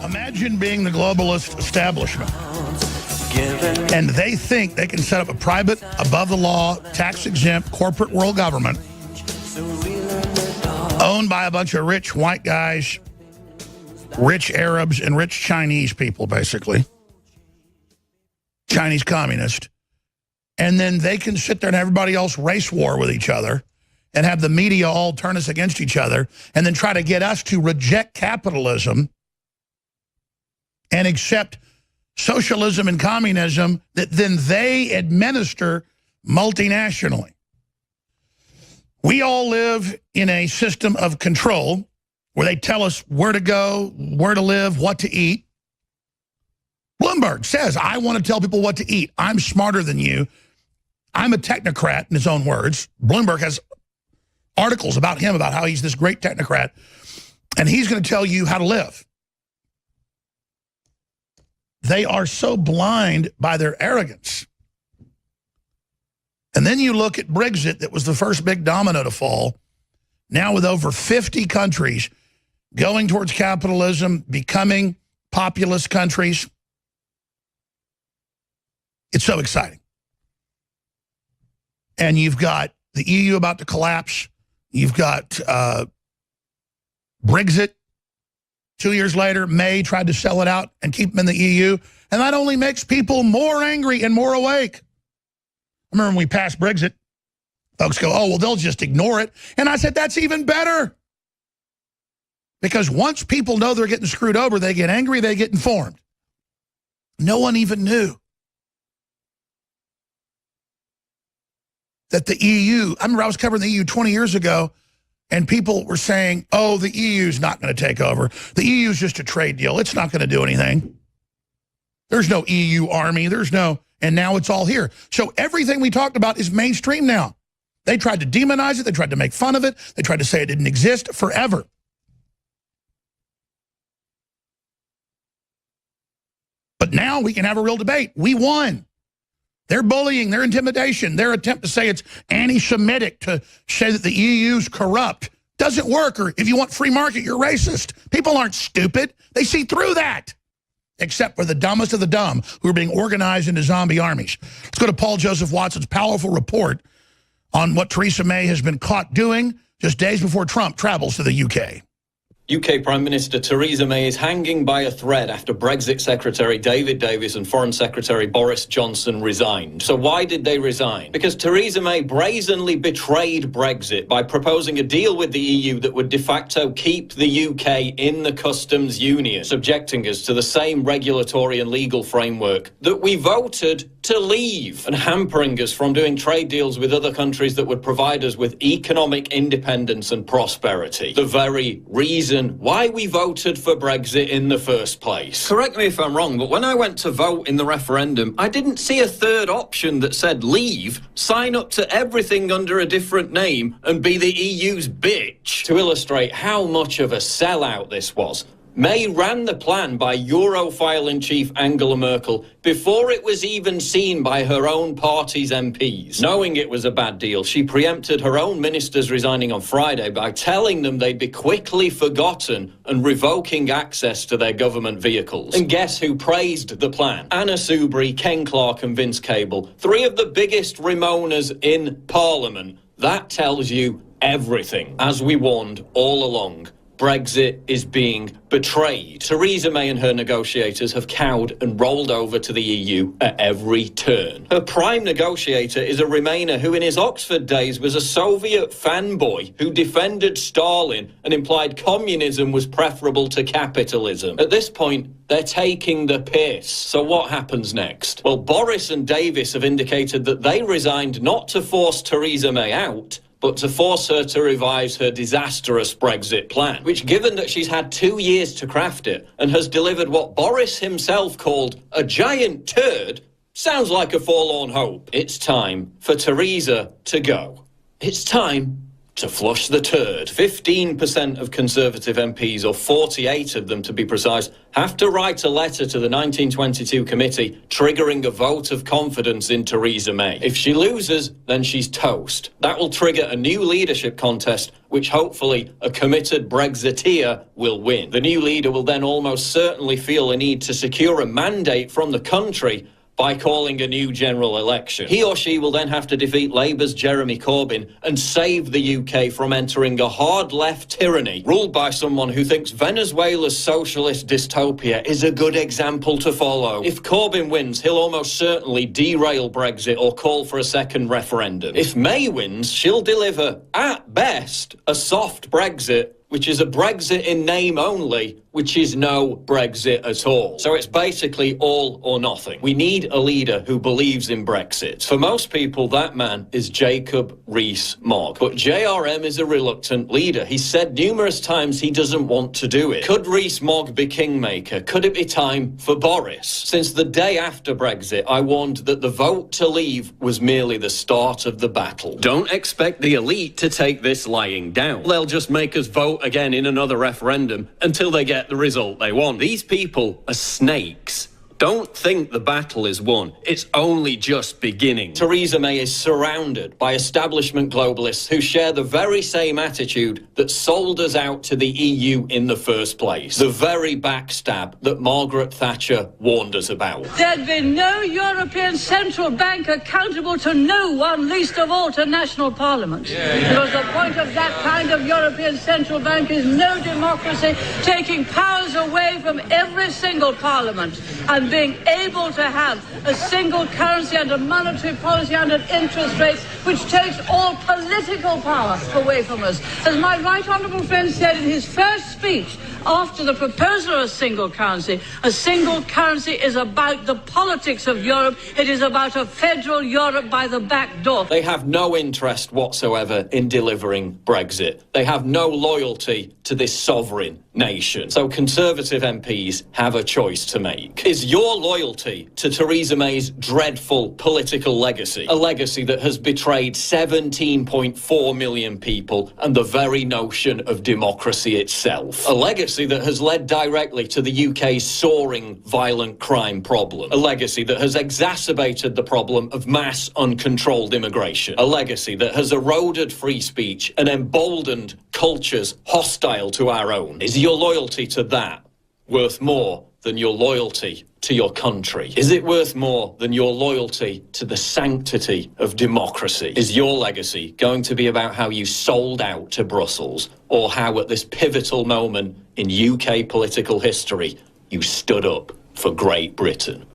Imagine being the globalist establishment, and they think they can set up a private, above-the-law, tax-exempt corporate world government owned by a bunch of rich white guys, rich Arabs, and rich Chinese people, basically. Chinese communist. And then they can sit there and everybody else race war with each other and have the media all turn us against each other and then try to get us to reject capitalism and accept socialism and communism that then they administer multinationally. We all live in a system of control where they tell us where to go, where to live, what to eat. Bloomberg says, I want to tell people what to eat. I'm smarter than you. I'm a technocrat, in his own words. Bloomberg has articles about him, about how he's this great technocrat, and he's going to tell you how to live. They are so blind by their arrogance. And then you look at Brexit, that was the first big domino to fall. Now with over 50 countries going towards capitalism, becoming populist countries, it's so exciting. And you've got the EU about to collapse. You've got Brexit. 2 years later, May tried to sell it out and keep them in the EU. And that only makes people more angry and more awake. I remember when we passed Brexit, folks go, oh, well, they'll just ignore it. And I said, that's even better. Because once people know they're getting screwed over, they get angry, they get informed. No one even knew that the EU, I remember I was covering the EU 20 years ago, and people were saying, oh, the EU's not going to take over. The EU's just a trade deal. It's not going to do anything. There's no EU army. There's no, and now it's all here. So everything we talked about is mainstream now. They tried to demonize it. They tried to make fun of it. They tried to say it didn't exist forever. But now we can have a real debate. We won. Their bullying, their intimidation, their attempt to say it's anti-Semitic, to say that the EU's corrupt, doesn't work. Or if you want free market, you're racist. People aren't stupid. They see through that. Except for the dumbest of the dumb who are being organized into zombie armies. Let's go to Paul Joseph Watson's powerful report on what Theresa May has been caught doing just days before Trump travels to the UK. UK Prime Minister Theresa May is hanging by a thread after Brexit Secretary David Davis and Foreign Secretary Boris Johnson resigned. So why did they resign? Because Theresa May brazenly betrayed Brexit by proposing a deal with the EU that would de facto keep the UK in the customs union, subjecting us to the same regulatory and legal framework that we voted to leave, and hampering us from doing trade deals with other countries that would provide us with economic independence and prosperity. The very reason why we voted for Brexit in the first place. Correct me if I'm wrong, but when I went to vote in the referendum, I didn't see a third option that said leave, sign up to everything under a different name, and be the EU's bitch. To illustrate how much of a sellout this was, May ran the plan by Europhile-in-chief Angela Merkel before it was even seen by her own party's MPs. Knowing it was a bad deal, she preempted her own ministers resigning on Friday by telling them they'd be quickly forgotten and revoking access to their government vehicles. And guess who praised the plan? Anna Soubry, Ken Clarke and Vince Cable, three of the biggest Ramonas in Parliament. That tells you everything. As we warned all along, Brexit is being betrayed. Theresa May and her negotiators have cowed and rolled over to the EU at every turn. Her prime negotiator is a Remainer who in his Oxford days was a Soviet fanboy who defended Stalin and implied communism was preferable to capitalism. At this point, they're taking the piss. So what happens next? Well, Boris and Davis have indicated that they resigned not to force Theresa May out, but to force her to revise her disastrous Brexit plan, which, given that she's had 2 years to craft it and has delivered what Boris himself called a giant turd, sounds like a forlorn hope. It's time for Theresa to go. It's time to flush the turd. 15% of Conservative MPs, or 48 of them to be precise, have to write a letter to the 1922 committee triggering a vote of confidence in Theresa May. If she loses, then she's toast. That will trigger a new leadership contest, which hopefully a committed Brexiteer will win. The new leader will then almost certainly feel a need to secure a mandate from the country by calling a new general election. He or she will then have to defeat Labour's Jeremy Corbyn and save the UK from entering a hard-left tyranny ruled by someone who thinks Venezuela's socialist dystopia is a good example to follow. If Corbyn wins, he'll almost certainly derail Brexit or call for a second referendum. If May wins, she'll deliver, at best, a soft Brexit, which is a Brexit in name only, which is no Brexit at all. So it's basically all or nothing. We need a leader who believes in Brexit. For most people, that man is Jacob Rees-Mogg. But JRM is a reluctant leader. He's said numerous times he doesn't want to do it. Could Rees-Mogg be kingmaker? Could it be time for Boris? Since the day after Brexit, I warned that the vote to leave was merely the start of the battle. Don't expect the elite to take this lying down. They'll just make us vote again in another referendum until they get the result they want. These people are snakes. Don't think the battle is won. It's only just beginning. Theresa May is surrounded by establishment globalists who share the very same attitude that sold us out to the EU in the first place. The very backstab that Margaret Thatcher warned us about. There'd be no European Central Bank accountable to no one, least of all to national parliaments. Because the point of that kind of European Central Bank is no democracy, taking powers away from every single parliament and being able to have a single currency and a monetary policy and an interest rates which takes all political power away from us. As my right honourable friend said in his first speech after the proposal of a single currency is about the politics of Europe. It is about a federal Europe by the back door. They have no interest whatsoever in delivering Brexit. They have no loyalty to this sovereign nation. So Conservative MPs have a choice to make. Is your loyalty to Theresa May's dreadful political legacy, a legacy that has betrayed 17.4 million people and the very notion of democracy itself, a legacy that has led directly to the UK's soaring violent crime problem, a legacy that has exacerbated the problem of mass uncontrolled immigration, a legacy that has eroded free speech and emboldened cultures hostile to our own? Is your loyalty to that worth more than your loyalty to your country? Is it worth more than your loyalty to the sanctity of democracy? Is your legacy going to be about how you sold out to Brussels, or how at this pivotal moment in UK political history you stood up for Great Britain?